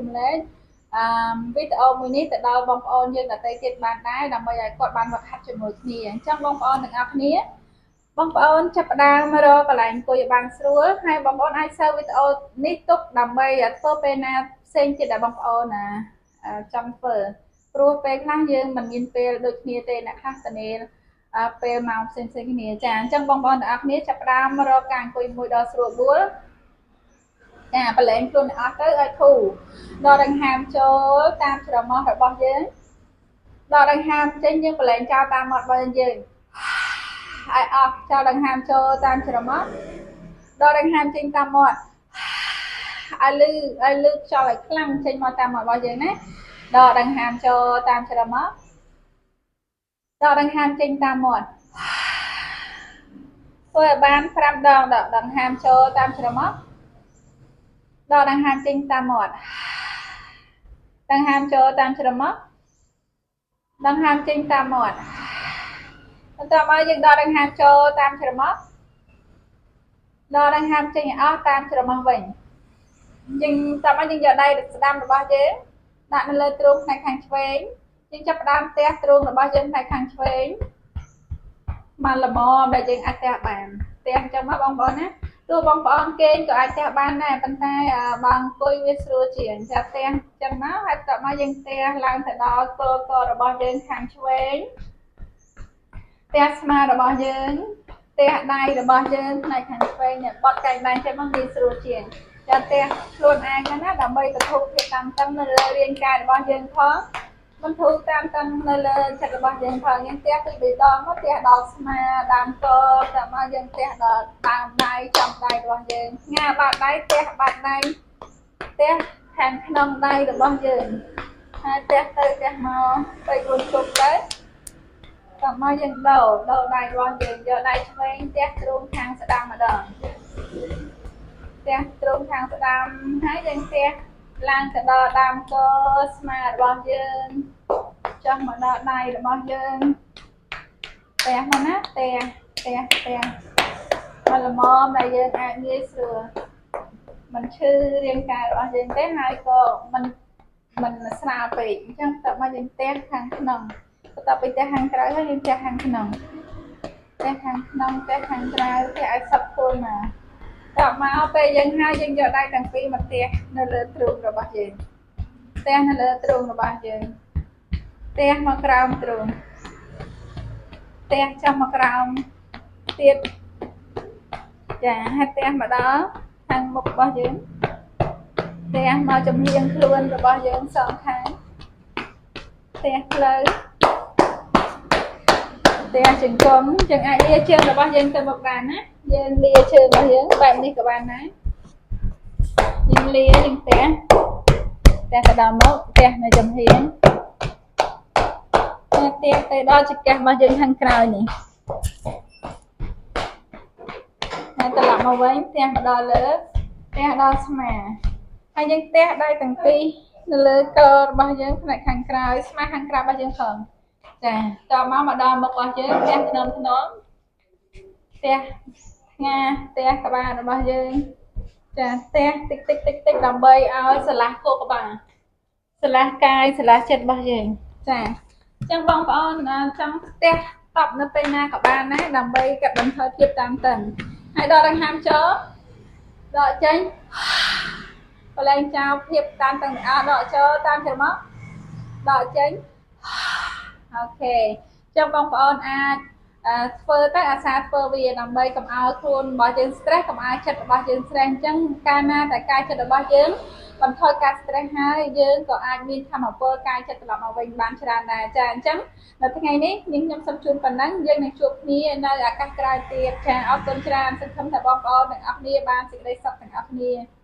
ចម្លែកវីដេអូមួយនេះទៅដល់បងប្អូនយើងដទៃទៀតបានដែរដើម្បីឲ្យគាត់បានវឹកហាត់ជាមួយគ្នាអញ្ចឹងបងប្អូនទាំងអស់គ្នាបងប្អូនចាប់ផ្ដើមរកកន្លែងអង្គុយបានស្រួលហើយបងប្អូនអាចសារវីដេអូនេះទុកដើម្បីធ្វើពេលណាផ្សេងទៀតដែលបងប្អូនចង់ធ្វើព្រោះពេលខ្លះយើងមិនមានពេលដូចគ្នាទេអ្នកខ្លះទៅនេពេលម៉ោងផ្សេងៗគ្នាចាអញ្ចឹងបងប្អូនទាំងអស់គ្នាចាប់ផ្ដើមរកការអង្គុយមួយដ៏ស្រួលបួលចាបលែងខ្លួនអស់ទៅឲ្យធូរដកដង្ហើមចូលតាមច្រមុះរបស់យើងដកដង្ហើមចេញយើងបលែងចោលតាមមាត់របស់យើងឲ្យអស់ចោលដង្ហើមចូលតាមច្រមុះដកដង្ហើមចេញតាមមាត់ឲ្យលឺខ្យល់ឲ្យខ្លាំងចេញមកតាមមាត់របស់យើងណាដកដង្ហើមចូលតាមច្រមុះដកដង្ហើមចេញតាមមាត់ធ្វើឲ្យបាន5ដងដកដង្ហើមចូលតាមច្រមុះដកដង្ហើមចេញតាមមាត់ដង្ហើមចូលតាមច្រមុះដង្ហើមចេញតាមមាត់បន្ទាប់មកយើងដកដង្ហើមចូលតាមច្រមុះដកដង្ហើមចេញឲ្យអស់តាមច្រមុះវិញយើងតាមមកយើងយកដៃស្ដាំរបស់យើងដាក់នៅលើទ្រូងផ្នែកខាងឆ្វេងយើងចាប់ផ្ដើមទះទ្រូងរបស់យើងផ្នែកខាងឆ្វេងបានល្មមដែលយើងអាចទះបានទះអញ្ចឹងមកបងប្អូនណាទោះបងប្អូនគេងក៏អាចទះបានដែរប៉ុន្តែបើអង្គុយវាស្រួលជាងចាប់ទះអញ្ចឹងមកហើយបន្ទាប់មកយើងទះឡើងទៅដល់គល់ករបស់យើងខាងឆ្វេងទះស្មារបស់យើងទះដៃរបស់យើងផ្នែកខាងឆ្វេងនេះបត់កែងដៃចេញមកវាស្រួលជាងចាំទះខ្លួនឯងណាដើម្បីបន្ធូរភាពតានតឹងនៅលើរាងកាយរបស់យើងផងបន្ធូរតានតឹងនៅលើចិត្តរបស់យើងផងយើងទះពី3ដងមកទះដល់ស្មាដើមកតាមមកយើងទះដល់ដើមដៃចំដៃរបស់យើងងាបាតដៃទះបាតដៃទះខាងក្នុងដៃរបស់យើងហើយទះទៅទះមកទៅ4ជុំទៅតាមមកយើងដោដៃរបស់យើងយកដៃឆ្វេងទះទ្រូងខាងស្ដាំម្ដងទះទ្រូងខាងស្ដាំហើយយើងទះឡើងទៅដល់ដើមកស្មារបស់យើងចុះមកដល់ដៃរបស់យើងទះមកណាទះមកល្មមដែលយើងអាចងាយស្រួលមិនឈឺរាងកាយរបស់យើងទេហើយក៏មិនស្រាលពេកអញ្ចឹងតើមកយើងទះខាងក្នុងបន្ទាប់ពីទះខាងក្រៅហើយយើងទះខាងក្នុងទះខាងក្នុងទះខាងក្រៅទះឲ្យសឹកខ្លួនមកតើមកពេលយើងហើយយើងយកដៃទាំងពីរមកទះនៅលើទ្រូងរបស់យើងទះនៅលើទ្រូងរបស់យើងទះមកក្រោមទ្រូងទះចុះមកក្រោមទៀតចាហើយទះមកដល់ខាងមុខរបស់យើងទះមកចំហៀងខ្លួនរបស់យើងសងខាងទះផ្លូវទះជង្គង់យើងអាចលាជើងរបស់យើងទៅមុខបានណាយើងលាជើងរបស់យើងបែបនេះក៏បានដែរយើងលាយើងទះទៅដល់មុខទះនៅចំហៀងទះទៅដល់ចង្កេះរបស់យើងខាងក្រោយនេះហើយត្រឡប់មកវិញទះមកដល់លើទះដល់ស្មាហើយយើងទះដៃទាំងពីរនៅលើករបស់យើងផ្នែកខាងក្រោយស្មាខាងក្រៅរបស់យើងផងចាតមកដល់មុខរបស់យើងទះធ្នមទះផ្ងាទះក្បាលរបស់យើងចាទះតិចដើម្បីឲ្យស្រឡះខួរក្បាលស្រឡះកាយស្រឡះចិត្តរបស់យើងចាអញ្ចឹងបងប្អូនចង់ទះតប់នៅពេលណាក៏បានដែរដើម្បីកាត់បន្ថយភាពតានតឹងហើយដកដង្ហើមចូលដកចេញបលែងចោលភាពតានតឹងដកចូលតាមច្រមុះដកចេញអូខេចុះបងប្អូនអាចធ្វើទៅអាសាធ្វើវាដើម្បីកុំឲ្យខ្លួនរបស់យើង stress កុំឲ្យចិត្តរបស់យើង stress អញ្ចឹងកាលណាតែកាយចិត្តរបស់យើងបន្ថយការ stress ហើយយើងក៏អាចមានធម៌ពលកាយចិត្តត្រឡប់មកវិញបានច្រើនដែរចាអញ្ចឹងនៅថ្ងៃនេះខ្ញុំសូមជូនប៉ុណ្ណឹងយើងនឹងជួបគ្នានៅឱកាសក្រោយទៀតចាអរគុណច្រើនសង្ឃឹមថាបងប្អូនទាំងអស់គ្នាបានសេចក្តីសុខទាំងអស់គ្នា